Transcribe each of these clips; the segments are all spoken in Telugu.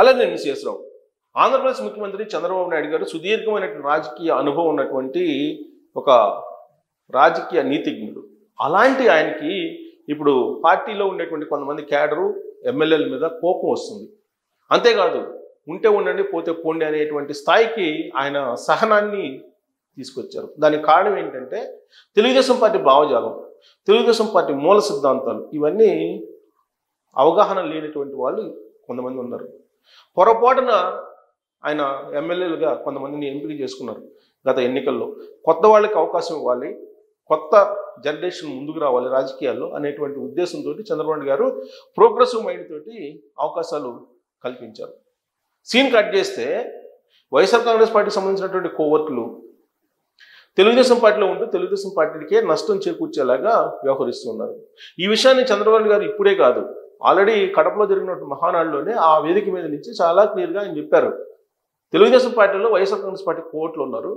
అలానే సిఎస్ రావు ఆంధ్రప్రదేశ్ ముఖ్యమంత్రి చంద్రబాబు నాయుడు గారు సుదీర్ఘమైనటువంటి రాజకీయ అనుభవం ఉన్నటువంటి ఒక రాజకీయ నీతిజ్ఞుడు. అలాంటి ఆయనకి ఇప్పుడు పార్టీలో ఉండేటువంటి కొంతమంది క్యాడరు ఎమ్మెల్యేల మీద కోపం వస్తుంది. అంతేకాదు ఉంటే ఉండండి పోతే పోండి అనేటువంటి స్థాయికి ఆయన సహనాన్ని తీసుకొచ్చారు. దానికి కారణం ఏంటంటే తెలుగుదేశం పార్టీ భావజాలం, తెలుగుదేశం పార్టీ మూల సిద్ధాంతాలు ఇవన్నీ అవగాహన లేనటువంటి వాళ్ళు కొంతమంది ఉన్నారు. పొరపాటున ఆయన ఎమ్మెల్యేలుగా కొంతమందిని ఎంపిక చేసుకున్నారు గత ఎన్నికల్లో. కొత్త వాళ్ళకి అవకాశం ఇవ్వాలి, కొత్త జనరేషన్ ముందుకు రావాలి రాజకీయాల్లో అనేటువంటి ఉద్దేశంతో చంద్రబాబు గారు ప్రోగ్రెసివ్ మైండ్ తోటి అవకాశాలు కల్పించారు. సీన్ కట్ చేస్తే వైఎస్ఆర్ కాంగ్రెస్ పార్టీకి సంబంధించినటువంటి కోవర్టులు తెలుగుదేశం పార్టీలో ఉంటూ తెలుగుదేశం పార్టీకే నష్టం చేకూర్చేలాగా వ్యవహరిస్తున్నారు. ఈ విషయాన్ని చంద్రబాబు గారు ఇప్పుడే కాదు, ఆల్రెడీ కడపలో జరిగినటువంటి మహానాడులోనే ఆ వేదిక మీద నుంచి చాలా క్లియర్గా ఆయన చెప్పారు. తెలుగుదేశం పార్టీలో వైఎస్ఆర్ కాంగ్రెస్ పార్టీ కోవర్టులు ఉన్నారు,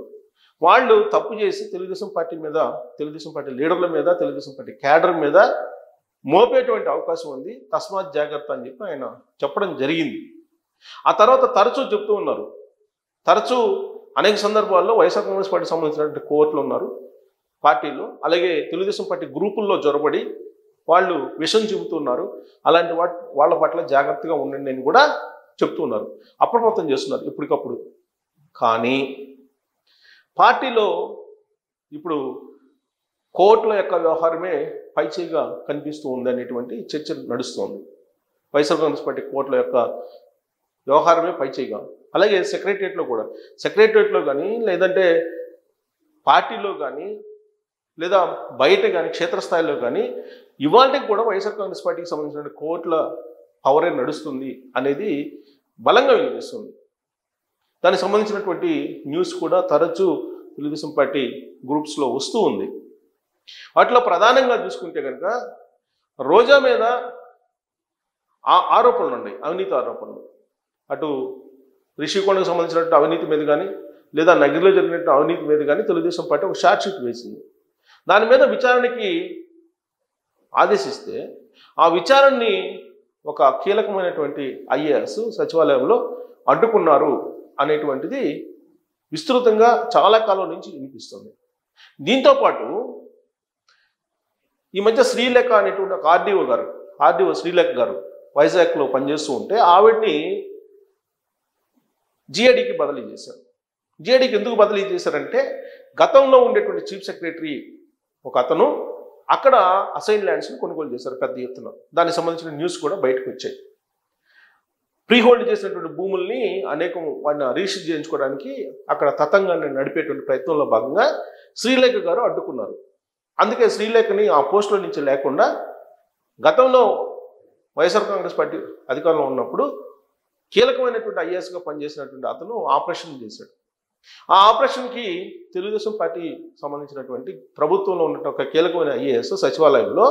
వాళ్ళు తప్పు చేసి తెలుగుదేశం పార్టీ మీద, తెలుగుదేశం పార్టీ లీడర్ల మీద, తెలుగుదేశం పార్టీ క్యాడర్ మీద మోపేటువంటి అవకాశం ఉంది, తస్మాత్ జాగ్రత్త అని చెప్పి ఆయన చెప్పడం జరిగింది. ఆ తర్వాత తరచూ చెప్తూ ఉన్నారు, తరచూ అనేక సందర్భాల్లో వైఎస్ఆర్ కాంగ్రెస్ పార్టీకి సంబంధించినటువంటి కోవర్టులు ఉన్నారు పార్టీలో, అలాగే తెలుగుదేశం పార్టీ గ్రూపుల్లో జొరబడి వాళ్ళు విషం చెబుతున్నారు, అలాంటి వాళ్ళ పట్ల జాగ్రత్తగా ఉండండి అని కూడా చెప్తున్నారు, అప్రమత్తం చేస్తున్నారు ఇప్పటికప్పుడు. కానీ పార్టీలో ఇప్పుడు కోర్టుల యొక్క వ్యవహారమే పైచేయిగా కనిపిస్తూ ఉంది అనేటువంటి చర్చ నడుస్తోంది. వైఎస్ఆర్ కాంగ్రెస్ పార్టీ కోర్టుల యొక్క వ్యవహారమే పైచేయిగా, అలాగే సెక్రటరియట్లో కానీ లేదంటే పార్టీలో కానీ లేదా బయట కానీ క్షేత్రస్థాయిలో కానీ ఇవాళకి కూడా వైఎస్ఆర్ కాంగ్రెస్ పార్టీకి సంబంధించిన కోర్టుల పవరే నడుస్తుంది అనేది బలంగా వినిపిస్తుంది. దానికి సంబంధించినటువంటి న్యూస్ కూడా తరచూ తెలుగుదేశం పార్టీ గ్రూప్స్లో వస్తూ ఉంది. వాటిలో ప్రధానంగా చూసుకుంటే కనుక రోజా మీద ఆరోపణలు ఉన్నాయి, అవినీతి ఆరోపణలు. అటు రిషికొండకు సంబంధించినటువంటి అవినీతి మీద కానీ లేదా నగిరిలో జరిగినట్టు అవినీతి మీద కానీ తెలుగుదేశం పార్టీ ఒక షార్ట్ షీట్ వేసింది. దాని మీద విచారణకి ఆదేశిస్తే ఆ విచారణని ఒక కీలకమైనటువంటి ఐఏఎస్ సచివాలయంలో అడ్డుకున్నారు అనేటువంటిది విస్తృతంగా చాలా కాలం నుంచి వినిపిస్తుంది. దీంతోపాటు ఈ మధ్య శ్రీలేఖ అనేటువంటి ఒక ఆర్డీఓ శ్రీలేఖ గారు వైజాగ్లో పనిచేస్తూ ఉంటే ఆవిడ్ని జిఐడికి బదిలీ చేశారు. జిఐడికి ఎందుకు బదిలీ చేశారంటే గతంలో ఉండేటువంటి చీఫ్ సెక్రటరీ ఒక అతను అక్కడ అసైన్ ల్యాండ్స్ని కొనుగోలు చేశారు పెద్ద ఎత్తున. దానికి సంబంధించిన న్యూస్ కూడా బయటకు వచ్చాయి. ప్రీ హోల్డ్ చేసినటువంటి భూముల్ని అనేకం వాటిని రిజిస్టర్ చేయించుకోవడానికి అక్కడ తతంగాన్ని నడిపేటువంటి ప్రయత్నంలో భాగంగా శ్రీలేఖ గారు అడ్డుకున్నారు. అందుకే శ్రీలేఖని ఆ పోస్టులో నుంచి లేకుండా గతంలో వైఎస్ఆర్ కాంగ్రెస్ పార్టీ అధికారంలో ఉన్నప్పుడు కీలకమైనటువంటి ఐఏఎస్గా పనిచేసినటువంటి అతను ఆపరేషన్ చేశాడు. ఆ ఆపరేషన్కి తెలుగుదేశం పార్టీ సంబంధించినటువంటి ప్రభుత్వంలో ఉన్న ఒక కీలకమైన ఐఏఎస్ సచివాలయంలో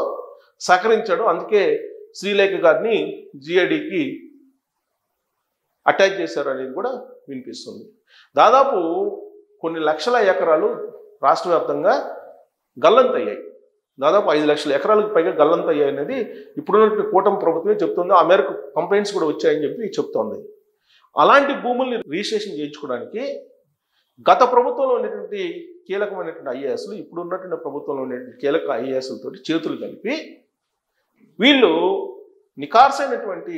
సహకరించాడు. అందుకే శ్రీలేఖ గారిని జిఐడికి అటాచ్ చేశారు అనేది కూడా వినిపిస్తుంది. దాదాపు కొన్ని లక్షల ఎకరాలు రాష్ట్ర వ్యాప్తంగా గల్లంతయ్యాయి. దాదాపు 5 లక్షల ఎకరాలకు పైగా గల్లంతయ్యాయి అనేది ఇప్పుడున్నటువంటి కూటమి ప్రభుత్వమే చెప్తుంది. ఆ మేరకు కంప్లైంట్స్ కూడా వచ్చాయని చెప్పి చెప్తోంది. అలాంటి భూముల్ని రిజిస్ట్రేషన్ చేయించుకోవడానికి గత ప్రభుత్వంలో ఉండేటువంటి కీలకమైనటువంటి ఐఏఎస్లు ఇప్పుడు ఉన్నటువంటి ప్రభుత్వంలో ఉండేటువంటి కీలక ఐఏఎస్లతోటి చేతులు కలిపి వీళ్ళు నికార్సైనటువంటి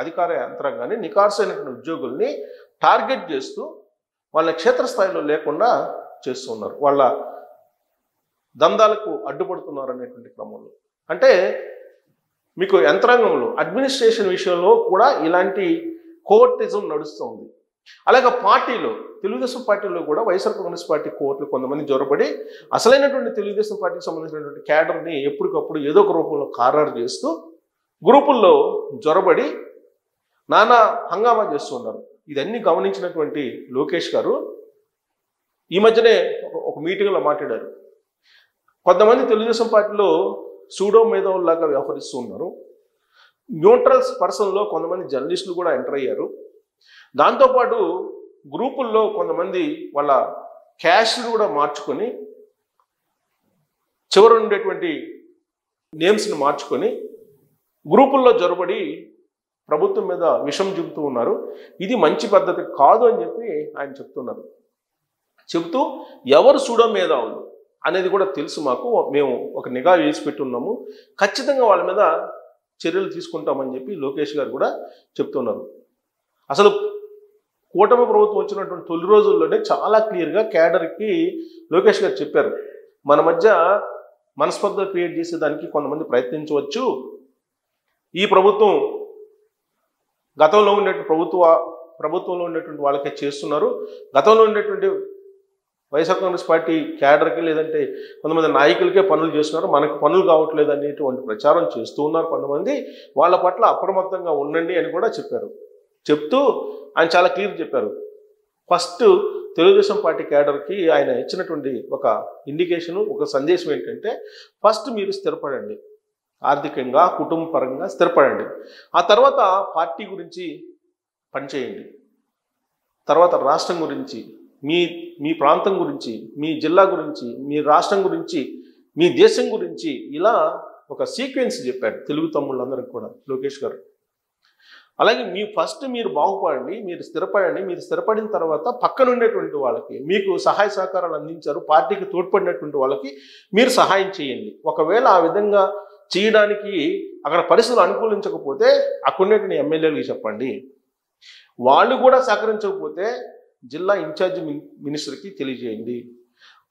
అధికార యంత్రాంగాన్ని, నికార్సైనటువంటి ఉద్యోగుల్ని టార్గెట్ చేస్తూ వాళ్ళ క్షేత్రస్థాయిలో లేకుండా చేస్తున్నారు, వాళ్ళ దందాలకు అడ్డుపడుతున్నారు అనేటువంటి క్రమంలో. అంటే మీకు యంత్రాంగంలో అడ్మినిస్ట్రేషన్ విషయంలో కూడా ఇలాంటి కోవర్టిజం నడుస్తుంది. అలాగే పార్టీలో తెలుగుదేశం పార్టీలో కూడా వైఎస్ఆర్ కాంగ్రెస్ పార్టీ కోర్టులు కొంతమంది జొరబడి అసలైనటువంటి తెలుగుదేశం పార్టీకి సంబంధించినటువంటి క్యాడర్ని ఎప్పటికప్పుడు ఏదో ఒక రూపంలో ఖారారు చేస్తూ గ్రూపుల్లో జొరబడి నానా హంగామా చేస్తూ ఉన్నారు. ఇదన్నీ గమనించినటువంటి లోకేష్ గారు ఈ మధ్యనే ఒక మీటింగ్లో మాట్లాడారు. కొంతమంది తెలుగుదేశం పార్టీలో సూడో మేధావుల్లాగా వ్యవహరిస్తూ ఉన్నారు. న్యూట్రల్స్ పర్సన్లో కొంతమంది జర్నలిస్టులు కూడా ఎంటర్ అయ్యారు. దాంతోపాటు గ్రూపుల్లో కొంతమంది వాళ్ళ క్యాష్ను కూడా మార్చుకొని చివరి ఉండేటువంటి నేమ్స్ని మార్చుకొని గ్రూపుల్లో జొరబడి ప్రభుత్వం మీద విషం చెబుతూ ఉన్నారు. ఇది మంచి పద్ధతి కాదు అని చెప్పి ఆయన చెప్తున్నారు. చెబుతూ ఎవరు సూడో మేధావులు అనేది కూడా తెలుసు మాకు, మేము ఒక నిఘా వేసి పెట్టున్నాము, ఖచ్చితంగా వాళ్ళ మీద చర్యలు తీసుకుంటామని చెప్పి లోకేష్ గారు కూడా చెప్తున్నారు. అసలు కూటమి ప్రభుత్వం వచ్చినటువంటి తొలి రోజుల్లోనే చాలా క్లియర్గా క్యాడర్కి లోకేష్ గారు చెప్పారు, మన మధ్య మనస్పర్ధలు క్రియేట్ చేసేదానికి కొంతమంది ప్రయత్నించవచ్చు, ఈ ప్రభుత్వం గతంలో ఉండేటువంటి ప్రభుత్వంలో ఉండేటువంటి వాళ్ళకే చేస్తున్నారు, గతంలో ఉండేటువంటి వైఎస్ఆర్ కాంగ్రెస్ పార్టీ క్యాడర్కి లేదంటే కొంతమంది నాయకులకే పనులు చేస్తున్నారు, మనకు పనులు కావట్లేదు అనేటువంటి ప్రచారం చేస్తూ ఉన్నారు కొంతమంది, వాళ్ళ పట్ల అప్రమత్తంగా ఉండండి అని కూడా చెప్పారు. చెప్తూ ఆయన చాలా క్లియర్ చెప్పారు. ఫస్ట్ తెలుగుదేశం పార్టీ క్యాడర్కి ఆయన ఇచ్చినటువంటి ఒక ఇండికేషను, ఒక సందేశం ఏంటంటే, ఫస్ట్ మీరు స్థిరపడండి, ఆర్థికంగా కుటుంబ పరంగా స్థిరపడండి, ఆ తర్వాత పార్టీ గురించి పనిచేయండి, తర్వాత రాష్ట్రం గురించి, మీ ప్రాంతం గురించి, మీ జిల్లా గురించి, మీ రాష్ట్రం గురించి, మీ దేశం గురించి, ఇలా ఒక సీక్వెన్స్ చెప్పాడు తెలుగు తమ్ముళ్ళందరికీ కూడా లోకేష్ గారు. అలాగే ఫస్ట్ మీరు బాగుపడండి, మీరు స్థిరపడండి, మీరు స్థిరపడిన తర్వాత పక్కన ఉండేటువంటి వాళ్ళకి మీకు సహాయ సహకారాలు అందించారు, పార్టీకి తోడ్పడినటువంటి వాళ్ళకి మీరు సహాయం చేయండి. ఒకవేళ ఆ విధంగా చేయడానికి అక్కడ పరిస్థితులు అనుకూలించకపోతే అక్కడ ఉండేటువంటి ఎమ్మెల్యేలకు చెప్పండి, వాళ్ళు కూడా సహకరించకపోతే జిల్లా ఇన్ఛార్జి మినిస్టర్కి తెలియజేయండి,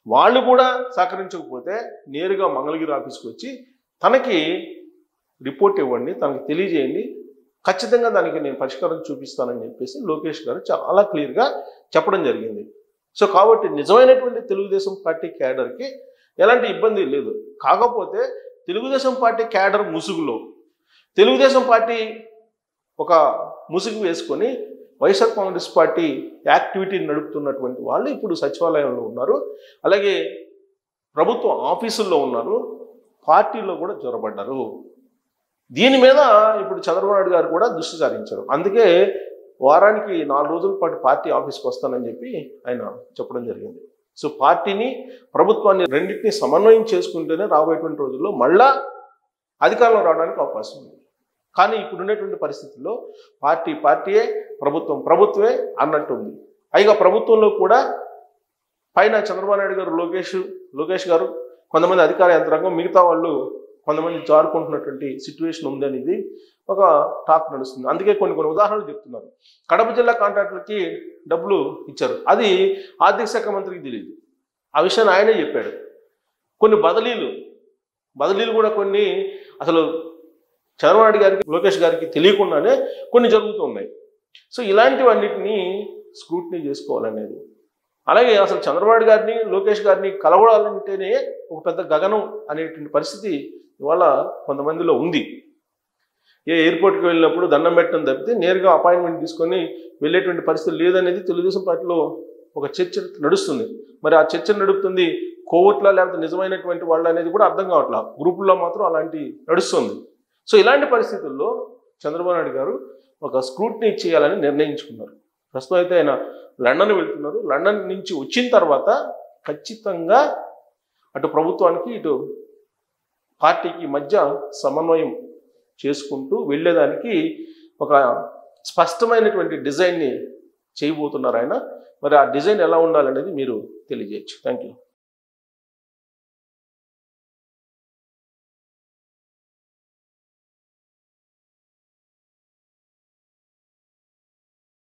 వాళ్ళు కూడా సహకరించకపోతే నేరుగా మంగళగిరి ఆఫీస్కి వచ్చి తనకి రిపోర్ట్ ఇవ్వండి, తనకి తెలియజేయండి, ఖచ్చితంగా దానికి నేను పరిష్కారం చూపిస్తానని చెప్పేసి లోకేష్ గారు చాలా క్లియర్గా చెప్పడం జరిగింది. సో కాబట్టి నిజమైనటువంటి తెలుగుదేశం పార్టీ క్యాడర్కి ఎలాంటి ఇబ్బంది లేదు. కాకపోతే తెలుగుదేశం పార్టీ క్యాడర్ ముసుగులో తెలుగుదేశం పార్టీ ఒక ముసుగు వేసుకొని వైఎస్ఆర్ కాంగ్రెస్ పార్టీ యాక్టివిటీని నడుపుతున్నటువంటి వాళ్ళు ఇప్పుడు సచివాలయంలో ఉన్నారు, అలాగే ప్రభుత్వ ఆఫీసుల్లో ఉన్నారు, పార్టీలో కూడా జొరబడ్డారు. దీని మీద ఇప్పుడు చంద్రబాబు నాయుడు గారు కూడా దృష్టి సారించారు. అందుకే వారానికి 4 రోజుల పాటు పార్టీ ఆఫీస్కి వస్తానని చెప్పి ఆయన చెప్పడం జరిగింది. సో పార్టీని ప్రభుత్వాన్ని రెండింటినీ సమన్వయం చేసుకుంటేనే రాబోయేటువంటి రోజుల్లో మళ్ళా అధికారంలో రావడానికి అవకాశం ఉంది. కానీ ఇప్పుడు ఉండేటువంటి పరిస్థితుల్లో పార్టీయే, ప్రభుత్వమే అన్నట్టు ఉంది. పైగా ప్రభుత్వంలో కూడా పైన చంద్రబాబు నాయుడు గారు, లోకేష్ గారు, కొంతమంది అధికార యంత్రాంగం, మిగతా వాళ్ళు కొంతమంది జారుకుంటున్నటువంటి సిచ్యువేషన్ ఉందనేది ఒక టాక్ నడుస్తుంది. అందుకే కొన్ని ఉదాహరణలు చెప్తున్నారు. కడప జిల్లా కాంట్రాక్టులకి డబ్బులు ఇచ్చారు, అది ఆర్థిక శాఖ మంత్రికి తెలియదు, ఆ విషయాన్ని ఆయనే చెప్పాడు. కొన్ని బదిలీలు కూడా కొన్ని అసలు చంద్రబాబు నాయుడు గారికి, లోకేష్ గారికి తెలియకుండానే కొన్ని జరుగుతున్నాయి. సో ఇలాంటివన్నిటినీ స్క్రూటినీ చేసుకోవాలనేది. అలాగే అసలు చంద్రబాబు నాయుడు గారిని, లోకేష్ గారిని కలవడాలంటేనే ఒక పెద్ద గగనం అనేటువంటి పరిస్థితి ఇవాళ కొంతమందిలో ఉంది. ఎయిర్పోర్ట్కి వెళ్ళినప్పుడు దండం పెట్టడం తప్పితే నేరుగా అపాయింట్మెంట్ తీసుకొని వెళ్ళేటువంటి పరిస్థితి లేదనేది తెలుగుదేశం పార్టీలో ఒక చర్చ నడుస్తుంది. మరి ఆ చర్చ నడుపుతుంది కోవట్లా లేకపోతే నిజమైనటువంటి వాళ్ళు అనేది కూడా అర్థం కావట్లా. గ్రూపుల్లో మాత్రం అలాంటి నడుస్తుంది. సో ఇలాంటి పరిస్థితుల్లో చంద్రబాబు నాయుడు గారు ఒక స్క్రూటినీ చేయాలని నిర్ణయించుకున్నారు. ప్రస్తుతం అయితే ఆయన లండన్ వెళ్తున్నారు. లండన్ నుంచి వచ్చిన తర్వాత ఖచ్చితంగా అటు ప్రభుత్వానికి ఇటు పార్టీకి మధ్య సమన్వయం చేసుకుంటూ వెళ్ళేదానికి ఒక స్పష్టమైనటువంటి డిజైన్ని చేయబోతున్నారు ఆయన. మరి ఆ డిజైన్ ఎలా ఉండాలనేది మీరు తెలియజేయచ్చు. Thank you.